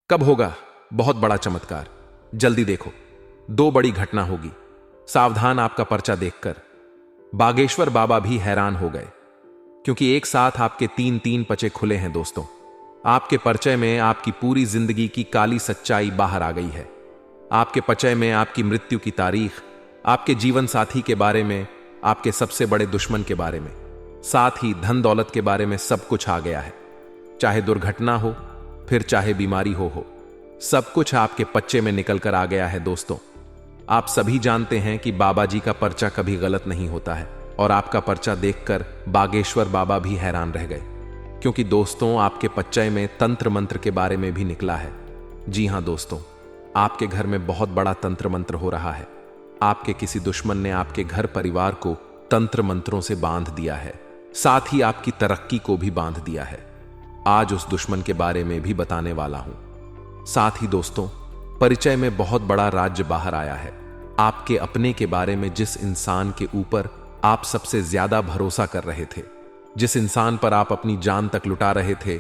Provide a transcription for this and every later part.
कब होगा बहुत बड़ा चमत्कार? जल्दी देखो, दो बड़ी घटना होगी। सावधान आपका पर्चा देखकर। बागेश्वर बाबा भी हैरान हो गए, क्योंकि एक साथ आपके तीन तीन पर्चे खुले हैं दोस्तों। आपके पर्चे में आपकी पूरी जिंदगी की काली सच्चाई बाहर आ गई है। आपके पर्चे में आपकी मृत्यु की तारीख, आपके जीवन साथी के बारे में, आपके सबसे बड़े दुश्मन के बारे में, साथ ही धन दौलत के बारे में सब कुछ आ गया है। चाहे दुर्घटना हो, फिर चाहे बीमारी हो, सब कुछ आपके पर्चे में निकल कर आ गया है दोस्तों। आप सभी जानते हैं कि बाबा जी का पर्चा कभी गलत नहीं होता है, और आपका पर्चा देखकर बागेश्वर बाबा भी हैरान रह गए, क्योंकि दोस्तों आपके पर्चे में तंत्र मंत्र के बारे में भी निकला है। जी हां दोस्तों, आपके घर में बहुत बड़ा तंत्र मंत्र हो रहा है। आपके किसी दुश्मन ने आपके घर परिवार को तंत्र मंत्रों से बांध दिया है, साथ ही आपकी तरक्की को भी बांध दिया है। आज उस दुश्मन के बारे में भी बताने वाला हूं। साथ ही दोस्तों, परिचय में बहुत बड़ा राज्य बाहर आया है। आपके अपने के बारे में, जिस इंसान के ऊपर आप सबसे ज्यादा भरोसा कर रहे थे, जिस इंसान पर आप अपनी जान तक लुटा रहे थे,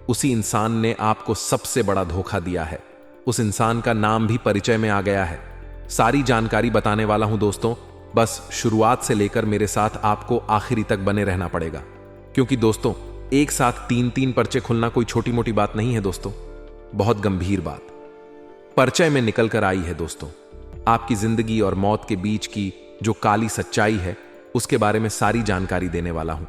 उसी इंसान ने आपको सबसे बड़ा धोखा दिया है। उस इंसान का नाम भी परिचय में आ गया है। सारी जानकारी बताने वाला हूं दोस्तों, बस शुरुआत से लेकर मेरे साथ आपको आखिरी तक बने रहना पड़ेगा, क्योंकि दोस्तों एक साथ तीन तीन पर्चे खुलना कोई छोटी मोटी बात नहीं है दोस्तों, बहुत गंभीर बात परिचय में निकल कर आई है दोस्तों। आपकी जिंदगी और मौत के बीच की जो काली सच्चाई है, उसके बारे में सारी जानकारी देने वाला हूं।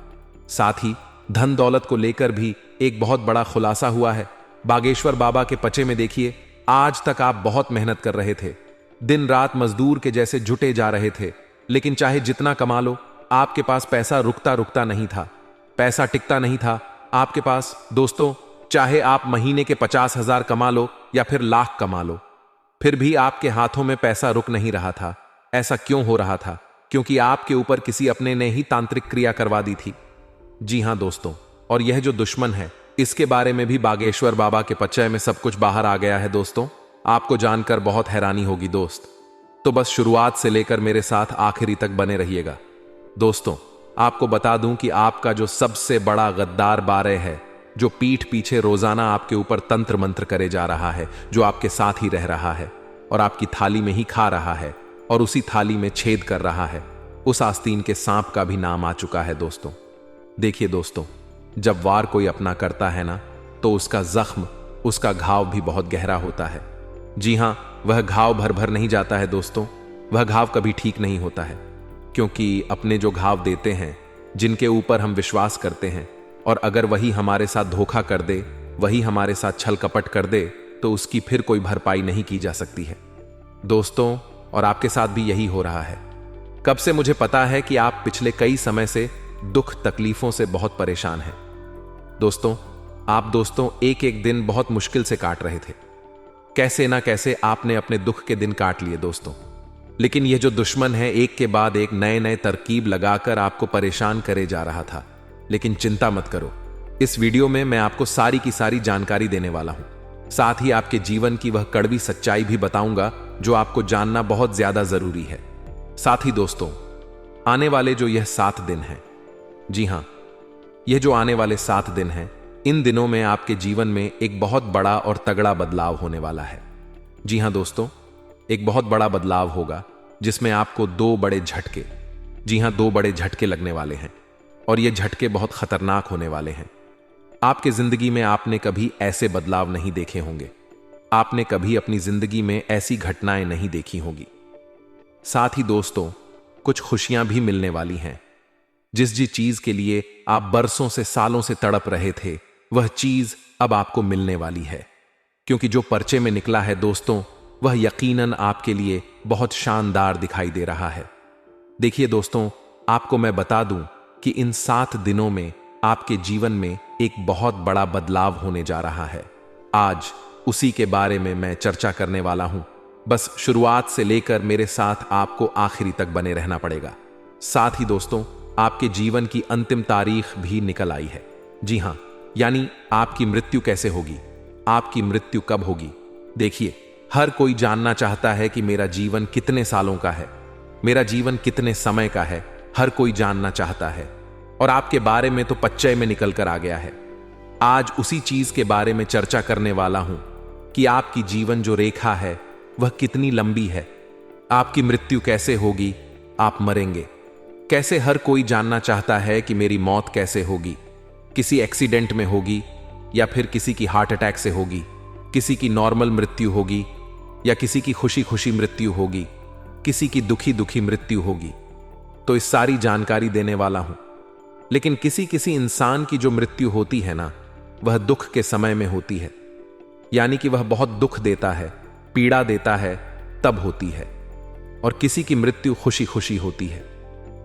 साथ ही धन दौलत को लेकर भी एक बहुत बड़ा खुलासा हुआ है। बागेश्वर बाबा के पर्चे में देखिए, आज तक आप बहुत मेहनत कर रहे थे, दिन रात मजदूर के जैसे जुटे जा रहे थे, लेकिन चाहे जितना कमा लो, आपके पास पैसा रुकता रुकता नहीं था, पैसा टिकता नहीं था आपके पास दोस्तों। चाहे आप महीने के 50,000 कमा लो या फिर लाख कमा लो, फिर भी आपके हाथों में पैसा रुक नहीं रहा था। ऐसा क्यों हो रहा था? क्योंकि आपके ऊपर किसी अपने ने ही तांत्रिक क्रिया करवा दी थी। जी हां दोस्तों, और यह जो दुश्मन है, इसके बारे में भी बागेश्वर बाबा के पर्चे में सब कुछ बाहर आ गया है दोस्तों। आपको जानकर बहुत हैरानी होगी दोस्त, तो बस शुरुआत से लेकर मेरे साथ आखिरी तक बने रहिएगा। दोस्तों आपको बता दूं कि आपका जो सबसे बड़ा गद्दार बारे है, जो पीठ पीछे रोजाना आपके ऊपर तंत्र मंत्र करे जा रहा है, जो आपके साथ ही रह रहा है और आपकी थाली में ही खा रहा है और उसी थाली में छेद कर रहा है, उस आस्तीन के सांप का भी नाम आ चुका है दोस्तों। देखिए दोस्तों, जब वार कोई अपना करता है ना, तो उसका जख्म, उसका घाव भी बहुत गहरा होता है। जी हां, वह घाव भर भर नहीं जाता है दोस्तों, वह घाव कभी ठीक नहीं होता है, क्योंकि अपने जो घाव देते हैं, जिनके ऊपर हम विश्वास करते हैं, और अगर वही हमारे साथ धोखा कर दे, वही हमारे साथ छल कपट कर दे, तो उसकी फिर कोई भरपाई नहीं की जा सकती है दोस्तों। और आपके साथ भी यही हो रहा है। कब से मुझे पता है कि आप पिछले कई समय से दुख तकलीफों से बहुत परेशान हैं दोस्तों। आप दोस्तों एक एक दिन बहुत मुश्किल से काट रहे थे, कैसे ना कैसे आपने अपने दुख के दिन काट लिए दोस्तों। लेकिन यह जो दुश्मन है, एक के बाद एक नए नए तरकीब लगाकर आपको परेशान करे जा रहा था। लेकिन चिंता मत करो, इस वीडियो में मैं आपको सारी की सारी जानकारी देने वाला हूं। साथ ही आपके जीवन की वह कड़वी सच्चाई भी बताऊंगा, जो आपको जानना बहुत ज्यादा जरूरी है। साथ ही दोस्तों, आने वाले जो यह 7 दिन हैं, जी हां, यह जो आने वाले 7 दिन हैं, इन दिनों में आपके जीवन में एक बहुत बड़ा और तगड़ा बदलाव होने वाला है। जी हां दोस्तों, एक बहुत बड़ा बदलाव होगा, जिसमें आपको 2 बड़े झटके, जी हां 2 बड़े झटके लगने वाले हैं, और ये झटके बहुत खतरनाक होने वाले हैं। आपके जिंदगी में आपने कभी ऐसे बदलाव नहीं देखे होंगे, आपने कभी अपनी जिंदगी में ऐसी घटनाएं नहीं देखी होंगी। साथ ही दोस्तों, कुछ खुशियां भी मिलने वाली हैं। जिस चीज के लिए आप बरसों से, सालों से तड़प रहे थे, वह चीज अब आपको मिलने वाली है, क्योंकि जो पर्चे में निकला है दोस्तों, वह यकीनन आपके लिए बहुत शानदार दिखाई दे रहा है। देखिए दोस्तों, आपको मैं बता दूं कि इन 7 दिनों में आपके जीवन में एक बहुत बड़ा बदलाव होने जा रहा है। आज उसी के बारे में मैं चर्चा करने वाला हूं। बस शुरुआत से लेकर मेरे साथ आपको आखिरी तक बने रहना पड़ेगा। साथ ही दोस्तों, आपके जीवन की अंतिम तारीख भी निकल आई है। जी हां, यानी आपकी मृत्यु कैसे होगी, आपकी मृत्यु कब होगी। देखिए, हर कोई जानना चाहता है कि मेरा जीवन कितने सालों का है, मेरा जीवन कितने समय का है, हर कोई जानना चाहता है। और आपके बारे में तो पर्चे में निकल कर आ गया है। आज उसी चीज के बारे में चर्चा करने वाला हूं कि आपकी जीवन जो रेखा है वह कितनी लंबी है। आपकी मृत्यु कैसे होगी, आप मरेंगे कैसे। हर कोई जानना चाहता है कि मेरी मौत कैसे होगी, किसी एक्सीडेंट में होगी या फिर किसी की हार्ट अटैक से होगी, किसी की नॉर्मल मृत्यु होगी या किसी की खुशी खुशी मृत्यु होगी, किसी की दुखी दुखी मृत्यु होगी। तो इस सारी जानकारी देने वाला हूं। लेकिन किसी किसी इंसान की जो मृत्यु होती है ना, वह दुख के समय में होती है, यानी कि वह बहुत दुख देता है, पीड़ा देता है, तब होती है। और किसी की मृत्यु खुशी खुशी होती है,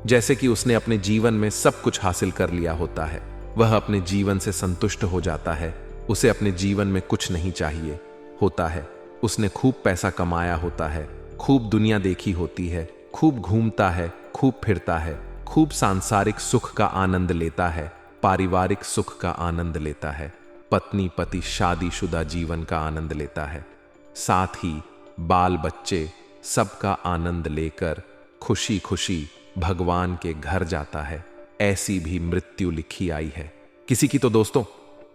जैसे कि उसने अपने जीवन में सब कुछ हासिल कर लिया होता है, वह अपने जीवन से संतुष्ट हो जाता है, उसे अपने जीवन में कुछ नहीं चाहिए होता है, उसने खूब पैसा कमाया होता है, खूब दुनिया देखी होती है, खूब घूमता है, खूब फिरता है, खूब सांसारिक सुख का आनंद लेता है, पारिवारिक सुख का आनंद लेता है, पत्नी पति शादीशुदा जीवन का आनंद लेता है, साथ ही बाल बच्चे सबका आनंद लेकर खुशी खुशी भगवान के घर जाता है। ऐसी भी मृत्यु लिखी आई है किसी की। तो दोस्तों,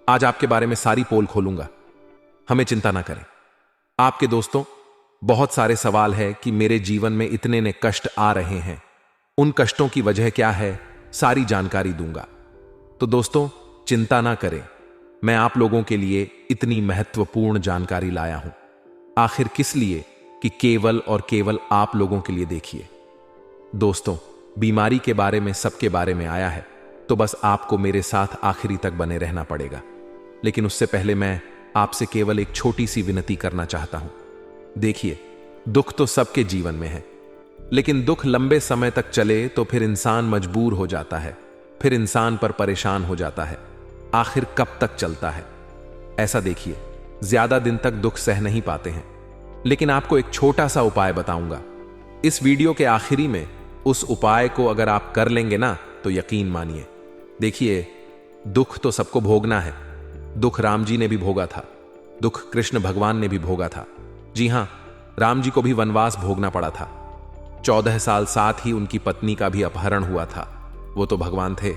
आज आपके बारे में सारी पोल खोलूंगा, हमें चिंता ना करें। आपके दोस्तों, बहुत सारे सवाल है कि मेरे जीवन में इतने ने कष्ट आ रहे हैं, उन कष्टों की वजह क्या है, सारी जानकारी दूंगा। तो दोस्तों, चिंता ना करें, मैं आप लोगों के लिए इतनी महत्वपूर्ण जानकारी लाया हूं। आखिर किस लिए? कि केवल और केवल आप लोगों के लिए। देखिए दोस्तों, बीमारी के बारे में सबके बारे में आया है, तो बस आपको मेरे साथ आखिरी तक बने रहना पड़ेगा। लेकिन उससे पहले मैं आपसे केवल एक छोटी सी विनती करना चाहता हूं। देखिए, दुख तो सबके जीवन में है, लेकिन दुख लंबे समय तक चले तो फिर इंसान मजबूर हो जाता है, फिर इंसान पर परेशान हो जाता है। आखिर कब तक चलता है ऐसा? देखिए, ज्यादा दिन तक दुख सह नहीं पाते हैं, लेकिन आपको एक छोटा सा उपाय बताऊंगा। इस वीडियो के आखिरी में उस उपाय को अगर आप कर लेंगे ना, तो यकीन मानिए। देखिए, दुख तो सबको भोगना है। दुख राम जी ने भी भोगा था, दुख कृष्ण भगवान ने भी भोगा था। जी हां, राम जी को भी वनवास भोगना पड़ा था। 14 साल साथ ही उनकी पत्नी का भी अपहरण हुआ था। वो तो भगवान थे,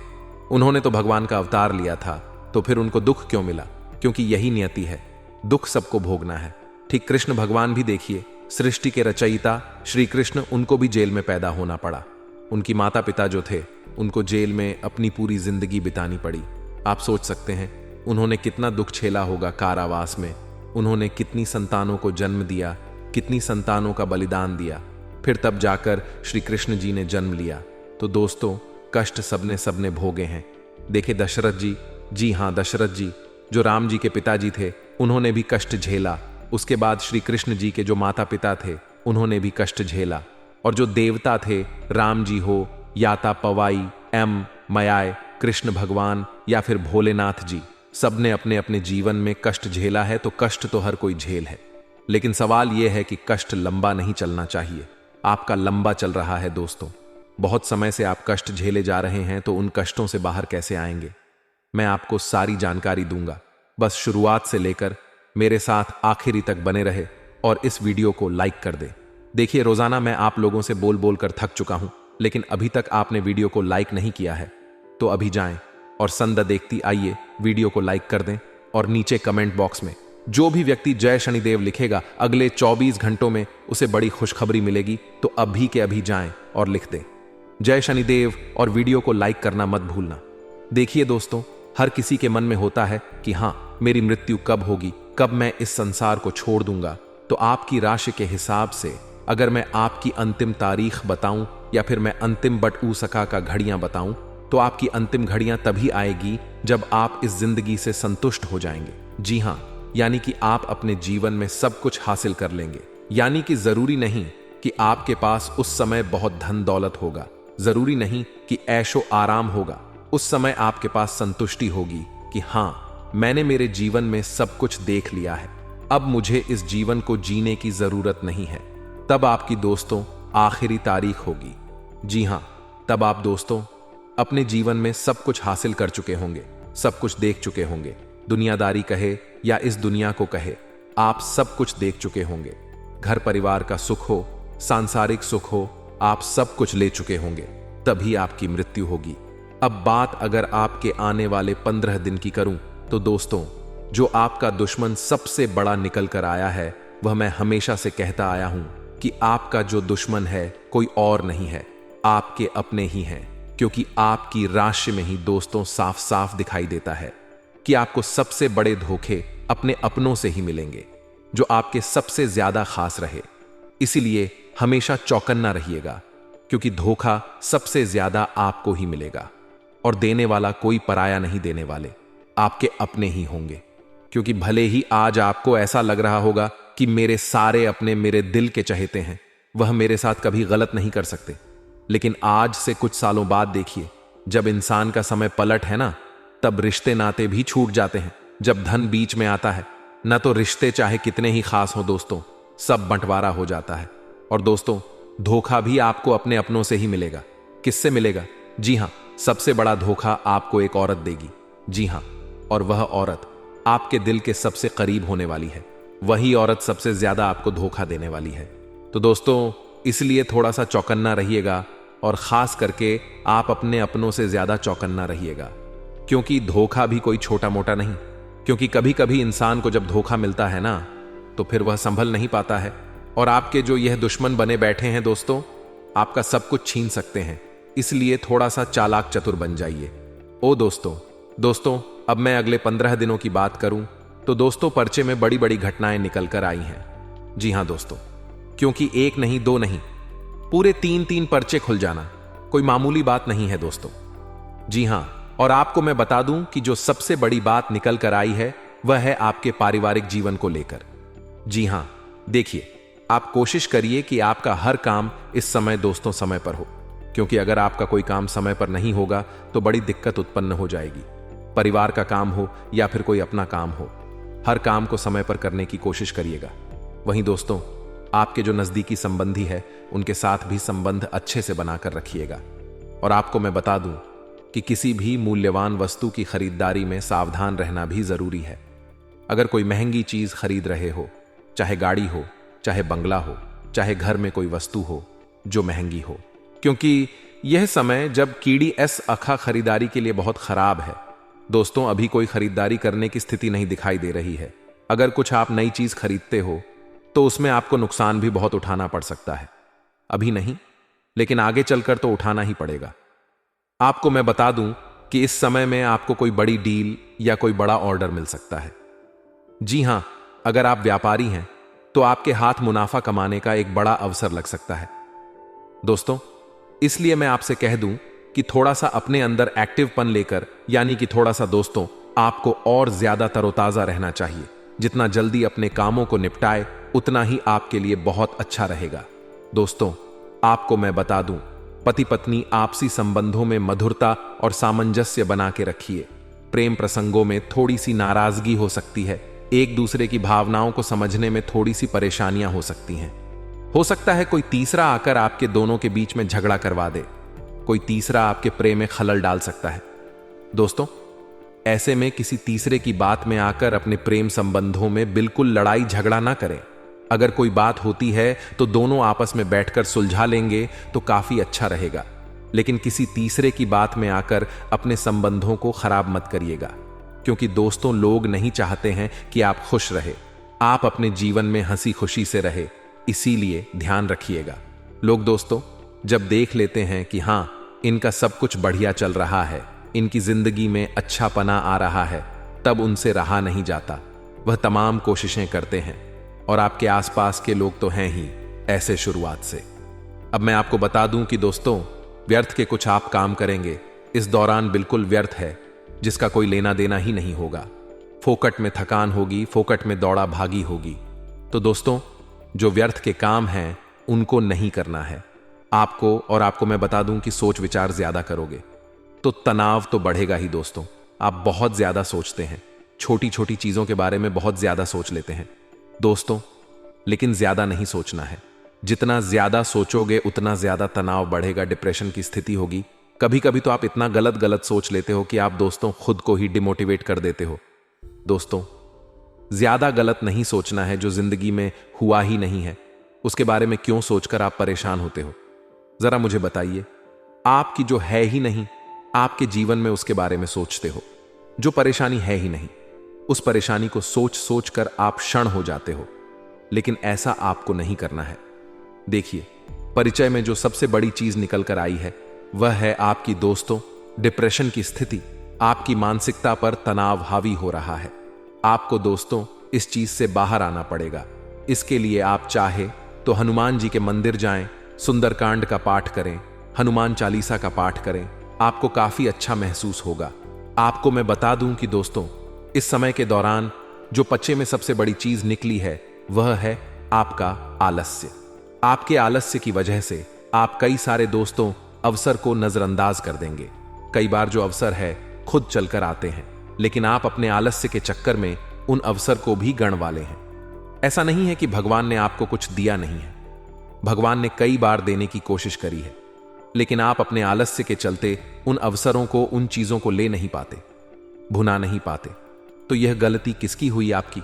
उन्होंने तो भगवान का अवतार लिया था, तो फिर उनको दुख क्यों मिला? क्योंकि यही नियति है, दुख सबको भोगना है। ठीक कृष्ण भगवान भी देखिए, सृष्टि के रचयिता श्री कृष्ण, उनको भी जेल में पैदा होना पड़ा। उनकी माता पिता जो थे, उनको जेल में अपनी पूरी जिंदगी बितानी पड़ी। आप सोच सकते हैं उन्होंने कितना दुख झेला होगा कारावास में। उन्होंने कितनी संतानों को जन्म दिया, कितनी संतानों का बलिदान दिया, फिर तब जाकर श्री कृष्ण जी ने जन्म लिया। तो दोस्तों, कष्ट सबने भोगे हैं। देखे दशरथ जी, जी हां, दशरथ जी जो राम जी के पिताजी थे, उन्होंने भी कष्ट झेला। उसके बाद श्री कृष्ण जी के जो माता पिता थे, उन्होंने भी कष्ट झेला। और जो देवता थे, राम जी हो, याता पवाई, मयाय, कृष्ण भगवान या फिर भोलेनाथ जी, सबने अपने अपने जीवन में कष्ट झेला है। तो कष्ट तो हर कोई झेल है, लेकिन सवाल यह है कि कष्ट लंबा नहीं चलना चाहिए। आपका लंबा चल रहा है दोस्तों, बहुत समय से आप कष्ट झेले जा रहे हैं, तो उन कष्टों से बाहर कैसे आएंगे? मैं आपको सारी जानकारी दूंगा। बस शुरुआत से लेकर मेरे साथ आखिरी तक बने रहे और इस वीडियो को लाइक कर दे। देखिए, रोजाना मैं आप लोगों से बोल बोल कर थक चुका हूं, लेकिन अभी तक आपने वीडियो को लाइक नहीं किया है, तो अभी जाएं और संदा देखती आइए वीडियो को लाइक कर दें। और नीचे कमेंट बॉक्स में जो भी व्यक्ति जय शनिदेव लिखेगा, अगले 24 घंटों में उसे बड़ी खुशखबरी मिलेगी। तो अभी के अभी जाएं और लिख दें जय शनिदेव, और वीडियो को लाइक करना मत भूलना। देखिए दोस्तों, हर किसी के मन में होता है कि हां, मेरी मृत्यु कब होगी, कब मैं इस संसार को छोड़ दूंगा। तो आपकी राशि के हिसाब से अगर मैं आपकी अंतिम तारीख बताऊं या फिर मैं अंतिम बट ऊसका का घड़ियां बताऊं, तो आपकी अंतिम घड़ियां तभी आएगी जब आप इस जिंदगी से संतुष्ट हो जाएंगे। जी हां, यानी कि आप अपने जीवन में सब कुछ हासिल कर लेंगे। यानी कि जरूरी नहीं कि आपके पास उस समय बहुत धन दौलत होगा, जरूरी नहीं कि ऐशो आराम होगा। उस समय आपके पास संतुष्टि होगी कि हां, मैंने मेरे जीवन में सब कुछ देख लिया है, अब मुझे इस जीवन को जीने की जरूरत नहीं है। तब आपकी दोस्तों आखिरी तारीख होगी। जी हां, तब आप दोस्तों अपने जीवन में सब कुछ हासिल कर चुके होंगे, सब कुछ देख चुके होंगे। दुनियादारी कहे या इस दुनिया को कहे, आप सब कुछ देख चुके होंगे। घर परिवार का सुख हो, सांसारिक सुख हो, आप सब कुछ ले चुके होंगे। तभी आपकी मृत्यु होगी। अब बात अगर आपके आने वाले 15 दिन की करूं, तो दोस्तों जो आपका दुश्मन सबसे बड़ा निकल कर आया है, वह मैं हमेशा से कहता आया हूं कि आपका जो दुश्मन है कोई और नहीं है, आपके अपने ही हैं। क्योंकि आपकी राशि में ही दोस्तों साफ साफ दिखाई देता है कि आपको सबसे बड़े धोखे अपने अपनों से ही मिलेंगे, जो आपके सबसे ज्यादा खास रहे। इसीलिए हमेशा चौकन्ना रहिएगा, क्योंकि धोखा सबसे ज्यादा आपको ही मिलेगा और देने वाला कोई पराया नहीं, देने वाले आपके अपने ही होंगे। क्योंकि भले ही आज आपको ऐसा लग रहा होगा कि मेरे सारे अपने मेरे दिल के चहेते हैं, वह मेरे साथ कभी गलत नहीं कर सकते, लेकिन आज से कुछ सालों बाद देखिए, जब इंसान का समय पलट है ना, तब रिश्ते नाते भी छूट जाते हैं। जब धन बीच में आता है ना, तो रिश्ते चाहे कितने ही खास हो दोस्तों, सब बंटवारा हो जाता है। और दोस्तों, धोखा भी आपको अपने अपनों से ही मिलेगा। किससे मिलेगा? जी हां, सबसे बड़ा धोखा आपको एक औरत देगी। जी हां, और वह औरत आपके दिल के सबसे करीब होने वाली है। वही औरत सबसे ज्यादा आपको धोखा देने वाली है। तो दोस्तों, इसलिए थोड़ा सा चौकन्ना रहिएगा, और खास करके आप अपने अपनों से ज्यादा चौकन्ना रहिएगा, क्योंकि धोखा भी कोई छोटा मोटा नहीं। क्योंकि कभी कभी इंसान को जब धोखा मिलता है ना, तो फिर वह संभल नहीं पाता है, और आपके जो यह दुश्मन बने बैठे हैं दोस्तों, आपका सब कुछ छीन सकते हैं। इसलिए थोड़ा सा चालाक चतुर बन जाइए। ओ दोस्तों, अब मैं अगले 15 दिनों की बात करूं तो दोस्तों, पर्चे में बड़ी बड़ी घटनाएं निकल कर आई हैं। जी हां दोस्तों, क्योंकि एक नहीं, दो नहीं, पूरे 3-3 पर्चे खुल जाना कोई मामूली बात नहीं है दोस्तों। जी हां, और आपको मैं बता दूं कि जो सबसे बड़ी बात निकल कर आई है, वह है आपके पारिवारिक जीवन को लेकर। जी हां, देखिए, आप कोशिश करिए कि आपका हर काम इस समय दोस्तों समय पर हो, क्योंकि अगर आपका कोई काम समय पर नहीं होगा तो बड़ी दिक्कत उत्पन्न हो जाएगी। परिवार का काम हो या फिर कोई अपना काम हो, हर काम को समय पर करने की कोशिश करिएगा। वहीं दोस्तों, आपके जो नजदीकी संबंधी है, उनके साथ भी संबंध अच्छे से बनाकर रखिएगा। और आपको मैं बता दूं कि किसी भी मूल्यवान वस्तु की खरीदारी में सावधान रहना भी जरूरी है। अगर कोई महंगी चीज खरीद रहे हो, चाहे गाड़ी हो, चाहे बंगला हो, चाहे घर में कोई वस्तु हो जो महंगी हो, क्योंकि यह समय जब कीड़ी अखा खरीदारी के लिए बहुत खराब है। दोस्तों, अभी कोई खरीदारी करने की स्थिति नहीं दिखाई दे रही है। अगर कुछ आप नई चीज खरीदते हो तो उसमें आपको नुकसान भी बहुत उठाना पड़ सकता है। अभी नहीं, लेकिन आगे चलकर तो उठाना ही पड़ेगा। आपको मैं बता दूं कि इस समय में आपको कोई बड़ी डील या कोई बड़ा ऑर्डर मिल सकता है। जी हां, अगर आप व्यापारी हैं तो आपके हाथ मुनाफा कमाने का एक बड़ा अवसर लग सकता है दोस्तों। इसलिए मैं आपसे कह दूं कि थोड़ा सा अपने अंदर एक्टिवपन लेकर, यानी कि थोड़ा सा दोस्तों, आपको और ज्यादा तरोताजा रहना चाहिए। जितना जल्दी अपने कामों को निपटाए, उतना ही आपके लिए बहुत अच्छा रहेगा। दोस्तों, आपको मैं बता दूं, पति पत्नी आपसी संबंधों में मधुरता और सामंजस्य बना के रखिए। प्रेम प्रसंगों में थोड़ी सी नाराजगी हो सकती है, एक दूसरे की भावनाओं को समझने में थोड़ी सी परेशानियां हो सकती हैं। हो सकता है कोई तीसरा आकर आपके दोनों के बीच में झगड़ा करवा दे, कोई तीसरा आपके प्रेम में खलल डाल सकता है। दोस्तों, ऐसे में किसी तीसरे की बात में आकर अपने प्रेम संबंधों में बिल्कुल लड़ाई झगड़ा ना करें। अगर कोई बात होती है तो दोनों आपस में बैठकर सुलझा लेंगे तो काफी अच्छा रहेगा, लेकिन किसी तीसरे की बात में आकर अपने संबंधों को खराब मत करिएगा, क्योंकि दोस्तों, लोग नहीं चाहते हैं कि आप खुश रहे। आप अपने जीवन में हंसी खुशी से रहे, इसीलिए ध्यान रखिएगा। लोग दोस्तों जब देख लेते हैं कि हां, इनका सब कुछ बढ़िया चल रहा है, इनकी जिंदगी में अच्छा पना आ रहा है, तब उनसे रहा नहीं जाता। वह तमाम कोशिशें करते हैं, और आपके आसपास के लोग तो हैं ही ऐसे शुरुआत से। अब मैं आपको बता दूं कि दोस्तों, व्यर्थ के कुछ आप काम करेंगे इस दौरान बिल्कुल व्यर्थ है, जिसका कोई लेना देना ही नहीं होगा। फोकट में थकान होगी, फोकट में दौड़ा भागी होगी। तो दोस्तों, जो व्यर्थ के काम हैं उनको नहीं करना है आपको। और आपको मैं बता दूं कि सोच विचार ज्यादा करोगे तो तनाव तो बढ़ेगा ही दोस्तों। आप बहुत ज्यादा सोचते हैं, छोटी छोटी चीजों के बारे में बहुत ज्यादा सोच लेते हैं दोस्तों, लेकिन ज्यादा नहीं सोचना है। जितना ज्यादा सोचोगे उतना ज्यादा तनाव बढ़ेगा, डिप्रेशन की स्थिति होगी। कभी कभी तो आप इतना गलत सोच लेते हो कि आप दोस्तों खुद को ही डिमोटिवेट कर देते हो। दोस्तों, ज्यादा गलत नहीं सोचना है। जो जिंदगी में हुआ ही नहीं है उसके बारे में क्यों सोचकर आप परेशान होते हो? जरा मुझे बताइए, आपकी जो है ही नहीं, आपके जीवन में उसके बारे में सोचते हो। जो परेशानी है ही नहीं उस परेशानी को सोच सोच कर आप क्षण हो जाते हो, लेकिन ऐसा आपको नहीं करना है। देखिए, परिचय में जो सबसे बड़ी चीज निकल कर आई है वह है आपकी दोस्तों डिप्रेशन की स्थिति। आपकी मानसिकता पर तनाव हावी हो रहा है। आपको दोस्तों इस चीज से बाहर आना पड़ेगा। इसके लिए आप चाहे तो हनुमान जी के मंदिर जाएं, सुंदरकांड का पाठ करें, हनुमान चालीसा का पाठ करें, आपको काफी अच्छा महसूस होगा। आपको मैं बता दूं कि दोस्तों, इस समय के दौरान जो पच्चे में सबसे बड़ी चीज निकली है वह है आपका आलस्य। आपके आलस्य की वजह से आप कई सारे दोस्तों अवसर को नजरअंदाज कर देंगे। कई बार जो अवसर है खुद चलकर आते हैं, लेकिन आप अपने आलस्य के चक्कर में उन अवसर को भी गण वाले हैं। ऐसा नहीं है कि भगवान ने आपको कुछ दिया नहीं है। भगवान ने कई बार देने की कोशिश करी है, लेकिन आप अपने आलस्य के चलते उन अवसरों को, उन चीजों को ले नहीं पाते, भुना नहीं पाते। तो यह गलती किसकी हुई? आपकी।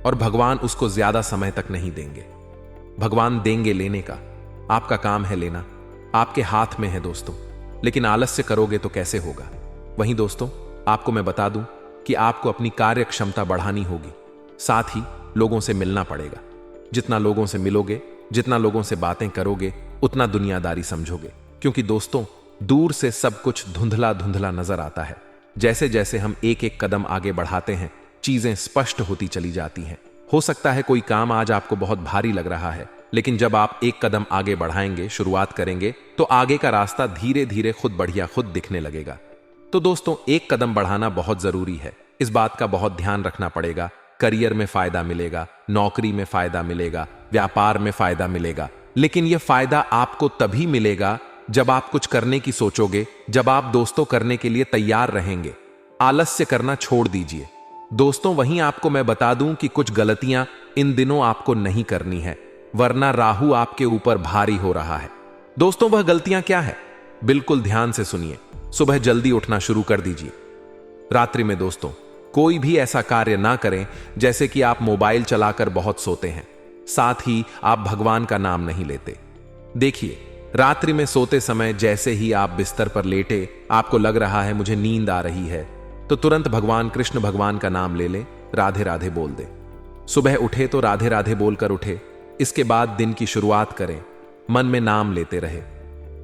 और भगवान उसको ज्यादा समय तक नहीं देंगे। भगवान देंगे लेने का, आपका काम है लेना, आपके हाथ में है दोस्तों। लेकिन आलस्य करोगे तो कैसे होगा? वहीं दोस्तों, आपको मैं बता दूं कि आपको अपनी कार्य क्षमता बढ़ानी होगी, साथ ही लोगों से मिलना पड़ेगा। जितना लोगों से मिलोगे, जितना लोगों से बातें करोगे, उतना दुनियादारी समझोगे। क्योंकि दोस्तों, दूर से सब कुछ धुंधला धुंधला नजर आता है। जैसे जैसे हम एक एक कदम आगे बढ़ाते हैं, चीजें स्पष्ट होती चली जाती हैं। हो सकता है कोई काम आज आपको बहुत भारी लग रहा है, लेकिन जब आप एक कदम आगे बढ़ाएंगे, शुरुआत करेंगे, तो आगे का रास्ता धीरे धीरे खुद बढ़िया खुद दिखने लगेगा। तो दोस्तों, एक कदम बढ़ाना बहुत जरूरी है। इस बात का बहुत ध्यान रखना पड़ेगा। करियर में फायदा मिलेगा, नौकरी में फायदा मिलेगा, व्यापार में फायदा मिलेगा, लेकिन यह फायदा आपको तभी मिलेगा जब आप कुछ करने की सोचोगे, जब आप दोस्तों करने के लिए तैयार रहेंगे। आलस्य करना छोड़ दीजिए दोस्तों। वहीं आपको मैं बता दूं कि कुछ गलतियां इन दिनों आपको नहीं करनी है, वरना राहु आपके ऊपर भारी हो रहा है। दोस्तों, वह गलतियां क्या है? बिल्कुल ध्यान से सुनिए। सुबह जल्दी उठना शुरू कर दीजिए। रात्रि में दोस्तों कोई भी ऐसा कार्य ना करें जैसे कि आप मोबाइल चलाकर बहुत सोते हैं, साथ ही आप भगवान का नाम नहीं लेते। देखिए, रात्रि में सोते समय जैसे ही आप बिस्तर पर लेटे, आपको लग रहा है मुझे नींद आ रही है, तो तुरंत भगवान कृष्ण भगवान का नाम ले ले, राधे राधे बोल दे। सुबह उठे तो राधे राधे बोलकर उठे। इसके बाद दिन की शुरुआत करें, मन में नाम लेते रहे,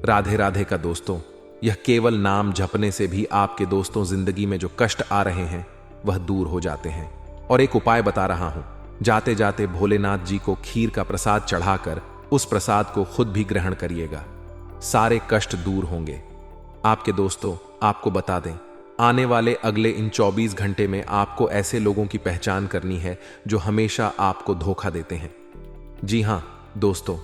राधे राधे का। दोस्तों, यह केवल नाम जपने से भी आपके दोस्तों जिंदगी में जो कष्ट आ रहे हैं वह दूर हो जाते हैं। और एक उपाय बता रहा हूं, जाते जाते भोलेनाथ जी को खीर का प्रसाद चढ़ाकर उस प्रसाद को खुद भी ग्रहण करिएगा। सारे कष्ट दूर होंगे आपके। दोस्तों, आपको बता दें, आने वाले अगले इन 24 घंटे में आपको ऐसे लोगों की पहचान करनी है जो हमेशा आपको धोखा देते हैं। जी हां दोस्तों,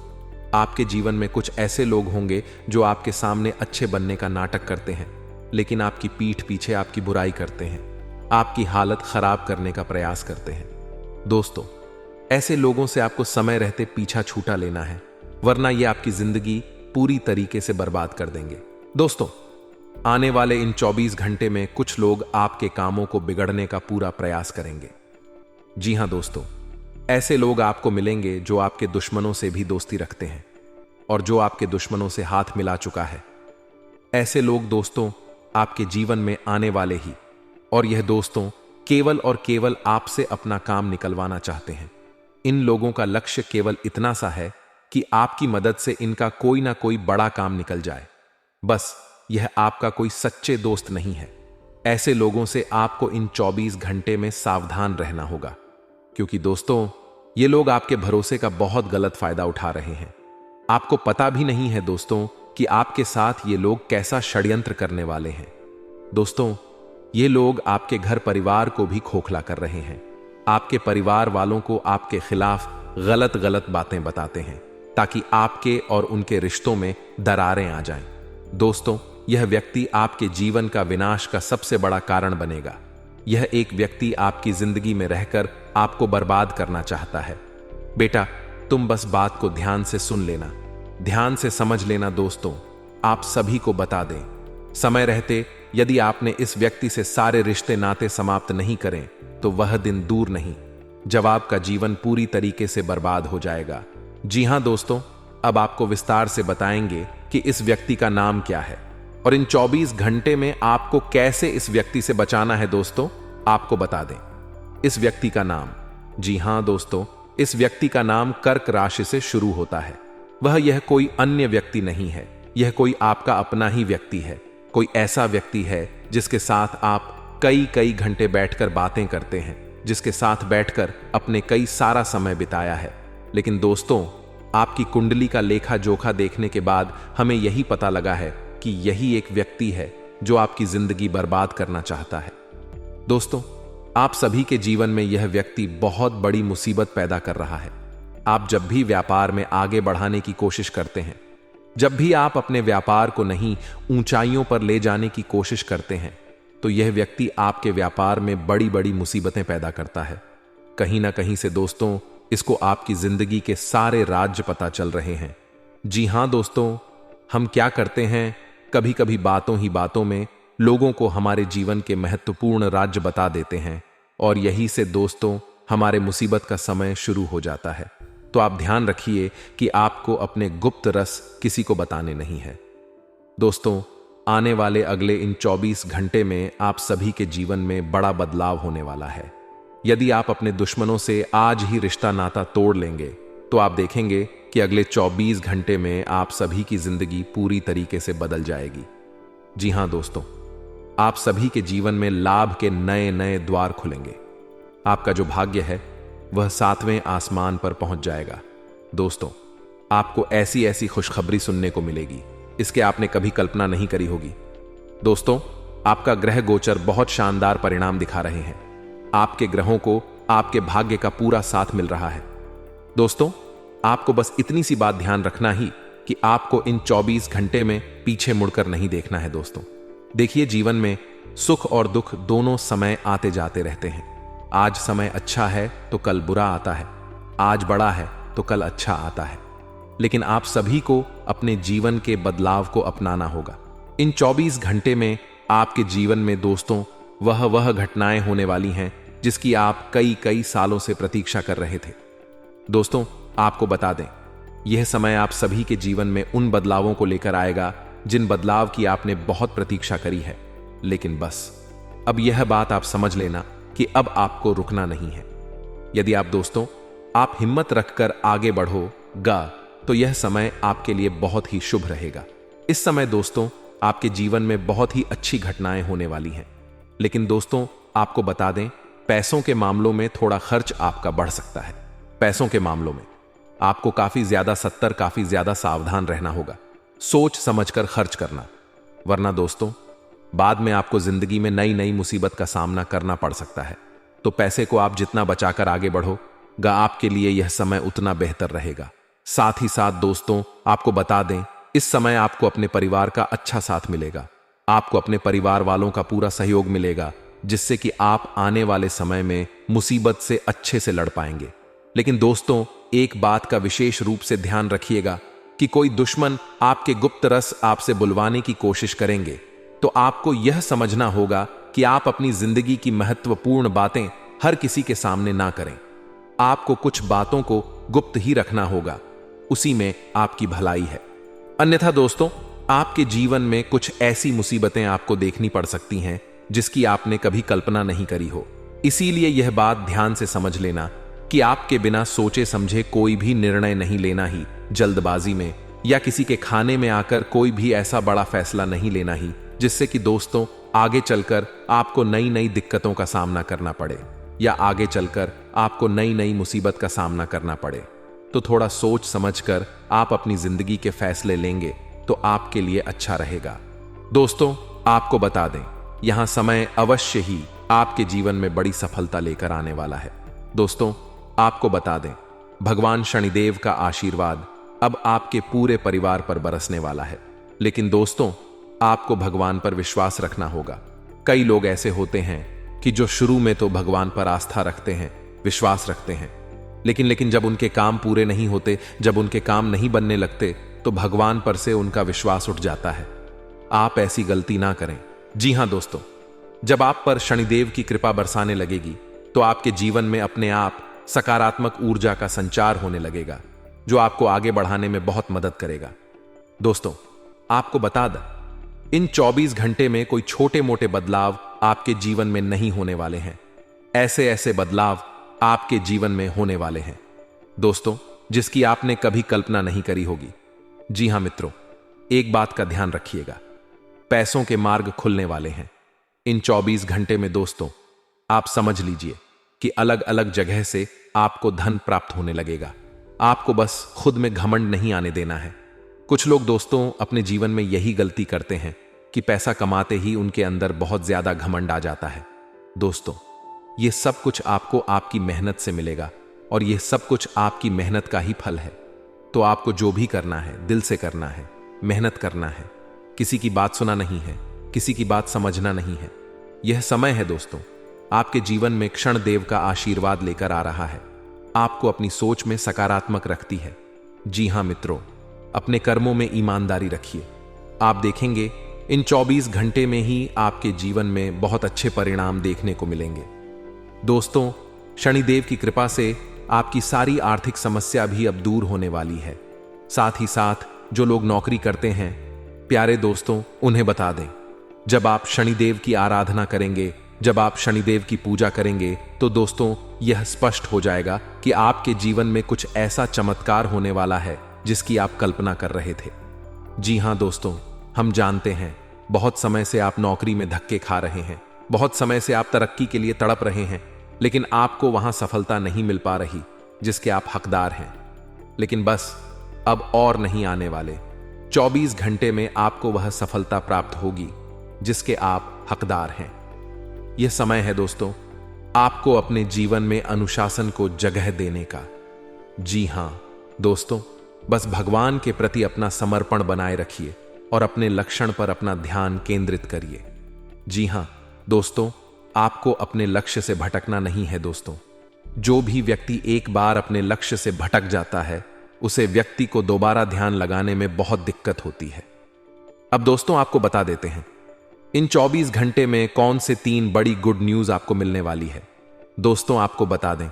आपके जीवन में कुछ ऐसे लोग होंगे जो आपके सामने अच्छे बनने का नाटक करते हैं, लेकिन आपकी पीठ पीछे आपकी बुराई करते हैं, आपकी हालत खराब करने का प्रयास करते हैं। दोस्तों, ऐसे लोगों से आपको समय रहते पीछा छूटा लेना है, वरना ये आपकी जिंदगी पूरी तरीके से बर्बाद कर देंगे। दोस्तों, आने वाले इन 24 घंटे में कुछ लोग आपके कामों को बिगड़ने का पूरा प्रयास करेंगे। जी हां दोस्तों, ऐसे लोग आपको मिलेंगे जो आपके दुश्मनों से भी दोस्ती रखते हैं और जो आपके दुश्मनों से हाथ मिला चुका है। ऐसे लोग दोस्तों आपके जीवन में आने वाले ही, और यह दोस्तों केवल और केवल आपसे अपना काम निकलवाना चाहते हैं। इन लोगों का लक्ष्य केवल इतना सा है कि आपकी मदद से इनका कोई ना कोई बड़ा काम निकल जाए। बस यह आपका कोई सच्चे दोस्त नहीं है। ऐसे लोगों से आपको इन 24 घंटे में सावधान रहना होगा, क्योंकि दोस्तों ये लोग आपके भरोसे का बहुत गलत फायदा उठा रहे हैं। आपको पता भी नहीं है दोस्तों कि आपके साथ ये लोग कैसा षड्यंत्र करने वाले हैं। दोस्तों, ये लोग आपके घर परिवार को भी खोखला कर रहे हैं। आपके परिवार वालों को आपके खिलाफ गलत गलत बातें बताते हैं ताकि आपके और उनके रिश्तों में दरारें आ जाएं। दोस्तों, यह व्यक्ति आपके जीवन का विनाश का सबसे बड़ा कारण बनेगा। यह एक व्यक्ति आपकी जिंदगी में रहकर आपको बर्बाद करना चाहता है। बेटा, तुम बस बात को ध्यान से सुन लेना, ध्यान से समझ लेना। दोस्तों, आप सभी को बता दें, समय रहते यदि आपने इस व्यक्ति से सारे रिश्ते नाते समाप्त नहीं करें तो वह दिन दूर नहीं जब आपका जीवन पूरी तरीके से बर्बाद हो जाएगा। जी हां दोस्तों, अब आपको विस्तार से बताएंगे कि इस व्यक्ति का नाम क्या है और इन 24 घंटे में आपको कैसे इस व्यक्ति से बचाना है। दोस्तों, आपको बता दें, इस व्यक्ति का नाम, जी हां दोस्तों, इस व्यक्ति का नाम कर्क राशि से शुरू होता है। यह कोई अन्य व्यक्ति नहीं है, यह कोई आपका अपना ही व्यक्ति है। कोई ऐसा व्यक्ति है जिसके साथ आप कई कई घंटे बैठकर बातें करते हैं, जिसके साथ बैठकर अपने कई सारा समय बिताया है। लेकिन दोस्तों, आपकी कुंडली का लेखा जोखा देखने के बाद हमें यही पता लगा है कि यही एक व्यक्ति है जो आपकी जिंदगी बर्बाद करना चाहता है। दोस्तों, आप सभी के जीवन में यह व्यक्ति बहुत बड़ी मुसीबत पैदा कर रहा है। आप जब भी व्यापार में आगे बढ़ाने की कोशिश करते हैं, जब भी आप अपने व्यापार को नहीं ऊंचाइयों पर ले जाने की कोशिश करते हैं, तो यह व्यक्ति आपके व्यापार में बड़ी बड़ी मुसीबतें पैदा करता है। कहीं ना कहीं से दोस्तों, इसको आपकी जिंदगी के सारे राज पता चल रहे हैं। जी हां दोस्तों, हम क्या करते हैं, कभी कभी बातों ही बातों में लोगों को हमारे जीवन के महत्वपूर्ण राज्य बता देते हैं, और यही से दोस्तों हमारे मुसीबत का समय शुरू हो जाता है। तो आप ध्यान रखिए कि आपको अपने गुप्त रस किसी को बताने नहीं है। दोस्तों, आने वाले अगले इन 24 घंटे में आप सभी के जीवन में बड़ा बदलाव होने वाला है। यदि आप अपने दुश्मनों से आज ही रिश्ता नाता तोड़ लेंगे, तो आप देखेंगे कि अगले 24 घंटे में आप सभी की जिंदगी पूरी तरीके से बदल जाएगी। जी हां दोस्तों, आप सभी के जीवन में लाभ के नए नए द्वार खुलेंगे। आपका जो भाग्य है वह 7वें आसमान पर पहुंच जाएगा। दोस्तों, आपको ऐसी ऐसी खुशखबरी सुनने को मिलेगी, इसके आपने कभी कल्पना नहीं करी होगी। दोस्तों, आपका ग्रह गोचर बहुत शानदार परिणाम दिखा रहे हैं। आपके ग्रहों को आपके भाग्य का पूरा साथ मिल रहा है। दोस्तों, आपको बस इतनी सी बात ध्यान रखना ही कि आपको इन 24 घंटे में पीछे मुड़कर नहीं देखना है। दोस्तों, देखिए, जीवन में सुख और दुख दोनों समय आते जाते रहते हैं। आज समय अच्छा है तो कल बुरा आता है, आज बड़ा है तो कल अच्छा आता है। लेकिन आप सभी को अपने जीवन के बदलाव को अपनाना होगा। इन 24 घंटे में आपके जीवन में दोस्तों वह घटनाएं होने वाली हैं जिसकी आप कई कई सालों से प्रतीक्षा कर रहे थे। दोस्तों, आपको बता दें, यह समय आप सभी के जीवन में उन बदलावों को लेकर आएगा जिन बदलाव की आपने बहुत प्रतीक्षा करी है। लेकिन बस अब यह बात आप समझ लेना कि अब आपको रुकना नहीं है। यदि आप दोस्तों आप हिम्मत रखकर आगे बढ़ोगा तो यह समय आपके लिए बहुत ही शुभ रहेगा। इस समय दोस्तों आपके जीवन में बहुत ही अच्छी घटनाएं होने वाली हैं। लेकिन दोस्तों, आपको बता दें, पैसों के मामलों में थोड़ा खर्च आपका बढ़ सकता है। पैसों के मामलों में आपको काफी ज्यादा सावधान रहना होगा। सोच समझकर खर्च करना, वरना दोस्तों बाद में आपको जिंदगी में नई नई मुसीबत का सामना करना पड़ सकता है। तो पैसे को आप जितना बचाकर आगे बढ़ोगा, आपके लिए यह समय उतना बेहतर रहेगा। साथ ही साथ दोस्तों, आपको बता दें, इस समय आपको अपने परिवार का अच्छा साथ मिलेगा। आपको अपने परिवार वालों का पूरा सहयोग मिलेगा, जिससे कि आप आने वाले समय में मुसीबत से अच्छे से लड़ पाएंगे। लेकिन दोस्तों, एक बात का विशेष रूप से ध्यान रखिएगा कि कोई दुश्मन आपके गुप्त रस आपसे बुलवाने की कोशिश करेंगे, तो आपको यह समझना होगा कि आप अपनी जिंदगी की महत्वपूर्ण बातें हर किसी के सामने ना करें। आपको कुछ बातों को गुप्त ही रखना होगा, उसी में आपकी भलाई है। अन्यथा दोस्तों, आपके जीवन में कुछ ऐसी मुसीबतें आपको देखनी पड़ सकती हैं जिसकी आपने कभी कल्पना नहीं करी हो। इसीलिए यह बात ध्यान से समझ लेना कि आपके बिना सोचे समझे कोई भी निर्णय नहीं लेना ही, जल्दबाजी में या किसी के खाने में आकर कोई भी ऐसा बड़ा फैसला नहीं लेना ही जिससे कि दोस्तों आगे चलकर आपको नई नई दिक्कतों का सामना करना पड़े या आगे चलकर आपको नई नई मुसीबत का सामना करना पड़े। तो थोड़ा सोच समझकर आप अपनी जिंदगी के फैसले लेंगे तो आपके लिए अच्छा रहेगा। दोस्तों, आपको बता दें, यहां समय अवश्य ही आपके जीवन में बड़ी सफलता लेकर आने वाला है। दोस्तों, आपको बता दें, भगवान शनिदेव का आशीर्वाद अब आपके पूरे परिवार पर बरसने वाला है। लेकिन दोस्तों, आपको भगवान पर विश्वास रखना होगा। कई लोग ऐसे होते हैं कि जो शुरू में तो भगवान पर आस्था रखते हैं, विश्वास रखते हैं, लेकिन जब उनके काम पूरे नहीं होते, जब उनके काम नहीं बनने लगते, तो भगवान पर से उनका विश्वास उठ जाता है। आप ऐसी गलती ना करें। जी हां दोस्तों, जब आप पर शनिदेव की कृपा बरसाने लगेगी तो आपके जीवन में अपने आप सकारात्मक ऊर्जा का संचार होने लगेगा, जो आपको आगे बढ़ाने में बहुत मदद करेगा। दोस्तों, आपको बता दें, इन 24 घंटे में कोई छोटे मोटे बदलाव आपके जीवन में नहीं होने वाले हैं। ऐसे ऐसे बदलाव आपके जीवन में होने वाले हैं दोस्तों, जिसकी आपने कभी कल्पना नहीं करी होगी। जी हां मित्रों, एक बात का ध्यान रखिएगा, पैसों के मार्ग खुलने वाले हैं इन 24 घंटे में दोस्तों। आप समझ लीजिए कि अलग अलग जगह से आपको धन प्राप्त होने लगेगा। आपको बस खुद में घमंड नहीं आने देना है। कुछ लोग दोस्तों अपने जीवन में यही गलती करते हैं कि पैसा कमाते ही उनके अंदर बहुत ज्यादा घमंड आ जाता है। दोस्तों, ये सब कुछ आपको आपकी मेहनत से मिलेगा और यह सब कुछ आपकी मेहनत का ही फल है। तो आपको जो भी करना है दिल से करना है, मेहनत करना है। किसी की बात सुना नहीं है, किसी की बात समझना नहीं है। यह समय है दोस्तों, आपके जीवन में क्षण देव का आशीर्वाद लेकर आ रहा है। आपको अपनी सोच में सकारात्मक रखती है। जी हां मित्रों, अपने कर्मों में ईमानदारी रखिए। आप देखेंगे इन 24 घंटे में ही आपके जीवन में बहुत अच्छे परिणाम देखने को मिलेंगे। दोस्तों, शनिदेव की कृपा से आपकी सारी आर्थिक समस्या भी अब दूर होने वाली है। साथ ही साथ जो लोग नौकरी करते हैं, प्यारे दोस्तों, उन्हें बता दें, जब आप शनिदेव की आराधना करेंगे, जब आप शनिदेव की पूजा करेंगे, तो दोस्तों यह स्पष्ट हो जाएगा कि आपके जीवन में कुछ ऐसा चमत्कार होने वाला है जिसकी आप कल्पना कर रहे थे। जी हां दोस्तों, हम जानते हैं बहुत समय से आप नौकरी में धक्के खा रहे हैं, बहुत समय से आप तरक्की के लिए तड़प रहे हैं, लेकिन आपको वहां सफलता नहीं मिल पा रही जिसके आप हकदार हैं। लेकिन बस अब और नहीं आने वाले 24 घंटे में आपको वह सफलता प्राप्त होगी जिसके आप हकदार हैं। यह समय है दोस्तों आपको अपने जीवन में अनुशासन को जगह देने का। जी हां दोस्तों, बस भगवान के प्रति अपना समर्पण बनाए रखिए और अपने लक्ष्य पर अपना ध्यान केंद्रित करिए। जी हां दोस्तों, आपको अपने लक्ष्य से भटकना नहीं है दोस्तों। जो भी व्यक्ति एक बार अपने लक्ष्य से भटक जाता है, उसे व्यक्ति को दोबारा ध्यान लगाने में बहुत दिक्कत होती है। अब दोस्तों आपको बता देते हैं इन 24 घंटे में कौन से 3 बड़ी गुड न्यूज आपको मिलने वाली है। दोस्तों आपको बता दें,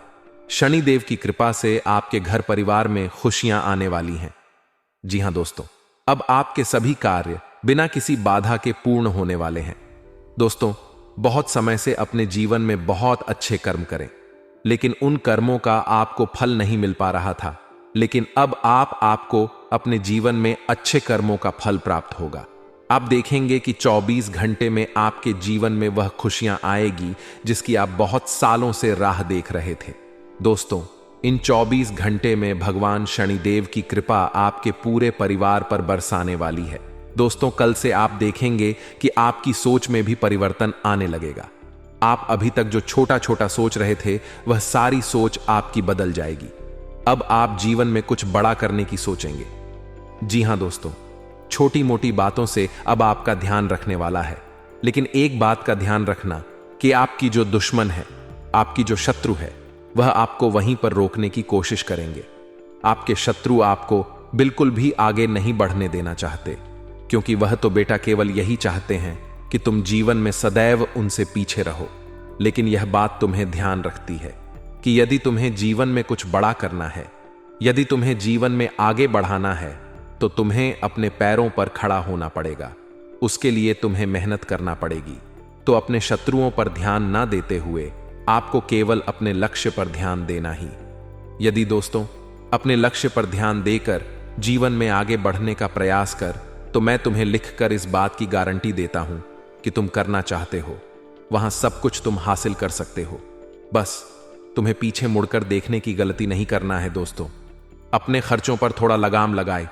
शनिदेव की कृपा से आपके घर परिवार में खुशियां आने वाली हैं। जी हां दोस्तों, अब आपके सभी कार्य बिना किसी बाधा के पूर्ण होने वाले हैं। दोस्तों, बहुत समय से अपने जीवन में बहुत अच्छे कर्म करें, लेकिन उन कर्मों का आपको फल नहीं मिल पा रहा था, लेकिन अब आपको अपने जीवन में अच्छे कर्मों का फल प्राप्त होगा। आप देखेंगे कि 24 घंटे में आपके जीवन में वह खुशियां आएगी जिसकी आप बहुत सालों से राह देख रहे थे। दोस्तों, इन 24 घंटे में भगवान शनिदेव की कृपा आपके पूरे परिवार पर बरसाने वाली है। दोस्तों, कल से आप देखेंगे कि आपकी सोच में भी परिवर्तन आने लगेगा। आप अभी तक जो छोटा छोटा सोच रहे थे, वह सारी सोच आपकी बदल जाएगी। अब आप जीवन में कुछ बड़ा करने की सोचेंगे। जी हां दोस्तों, छोटी मोटी बातों से अब आपका ध्यान रखने वाला है, लेकिन एक बात का ध्यान रखना कि आपकी जो दुश्मन है, आपकी जो शत्रु है, वह आपको वहीं पर रोकने की कोशिश करेंगे। आपके शत्रु आपको बिल्कुल भी आगे नहीं बढ़ने देना चाहते, क्योंकि वह तो बेटा केवल यही चाहते हैं कि तुम जीवन में सदैव उनसे पीछे रहो। लेकिन यह बात तुम्हें ध्यान रखती है कि यदि तुम्हें जीवन में कुछ बड़ा करना है, यदि तुम्हें जीवन में आगे बढ़ाना है, तो तुम्हें अपने पैरों पर खड़ा होना पड़ेगा। उसके लिए तुम्हें मेहनत करना पड़ेगी। तो अपने शत्रुओं पर ध्यान ना देते हुए आपको केवल अपने लक्ष्य पर ध्यान देना ही। यदि दोस्तों अपने लक्ष्य पर ध्यान देकर जीवन में आगे बढ़ने का प्रयास कर, तो मैं तुम्हें लिखकर इस बात की गारंटी देता हूं कि तुम करना चाहते हो वहां सब कुछ तुम हासिल कर सकते हो। बस तुम्हें पीछे मुड़कर देखने की गलती नहीं करना है दोस्तों। अपने खर्चों पर थोड़ा लगाम लगाए।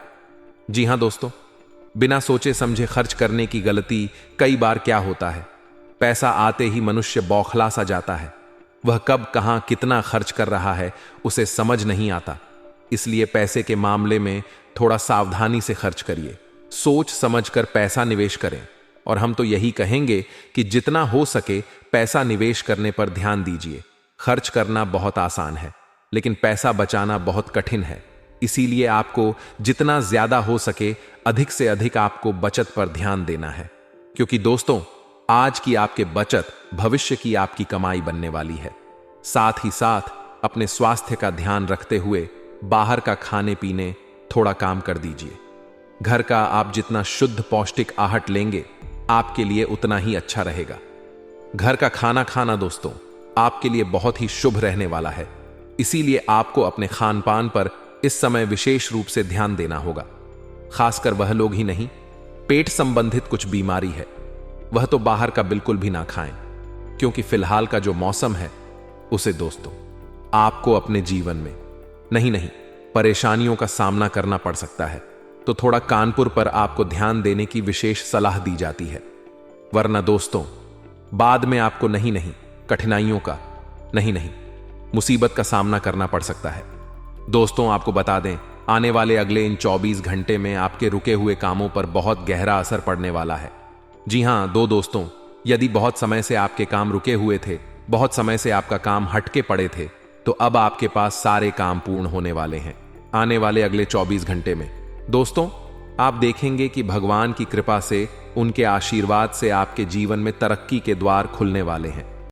जी हां दोस्तों, बिना सोचे समझे खर्च करने की गलती कई बार क्या होता है, पैसा आते ही मनुष्य बौखला सा जाता है। वह कब कहां कितना खर्च कर रहा है उसे समझ नहीं आता। इसलिए पैसे के मामले में थोड़ा सावधानी से खर्च करिए, सोच समझकर पैसा निवेश करें। और हम तो यही कहेंगे कि जितना हो सके पैसा निवेश करने पर ध्यान दीजिए। खर्च करना बहुत आसान है, लेकिन पैसा बचाना बहुत कठिन है। इसीलिए आपको जितना ज्यादा हो सके अधिक से अधिक आपको बचत पर ध्यान देना है, क्योंकि दोस्तों आज की आपके बचत भविष्य की आपकी कमाई बनने वाली है। साथ ही साथ अपने स्वास्थ्य का ध्यान रखते हुए बाहर का खाने पीने थोड़ा काम कर दीजिए। घर का आप जितना शुद्ध पौष्टिक आहट लेंगे आपके लिए उतना ही अच्छा रहेगा। घर का खाना खाना दोस्तों आपके लिए बहुत ही शुभ रहने वाला है। इसीलिए आपको अपने खान पान पर इस समय विशेष रूप से ध्यान देना होगा। खासकर वह लोग ही नहीं, पेट संबंधित कुछ बीमारी है वह तो बाहर का बिल्कुल भी ना खाएं, क्योंकि फिलहाल का जो मौसम है उसे दोस्तों आपको अपने जीवन में नहीं परेशानियों का सामना करना पड़ सकता है। तो थोड़ा कानपुर पर आपको ध्यान देने की विशेष सलाह दी जाती है, वरना दोस्तों बाद में आपको नहीं कठिनाइयों का नहीं मुसीबत का सामना करना पड़ सकता है। दोस्तों आपको बता दें, आने वाले अगले इन 24 घंटे में आपके रुके हुए कामों पर बहुत गहरा असर पड़ने वाला है। जी हां दोस्तों, यदि बहुत समय से आपके काम रुके हुए थे, बहुत समय से आपका काम हटके पड़े थे, तो अब आपके पास सारे काम पूर्ण होने वाले हैं आने वाले अगले 24 घंटे में। दोस्तों आप देखेंगे कि भगवान की कृपा से, उनके आशीर्वाद से आपके जीवन में तरक्की के द्वार खुलने वाले हैं।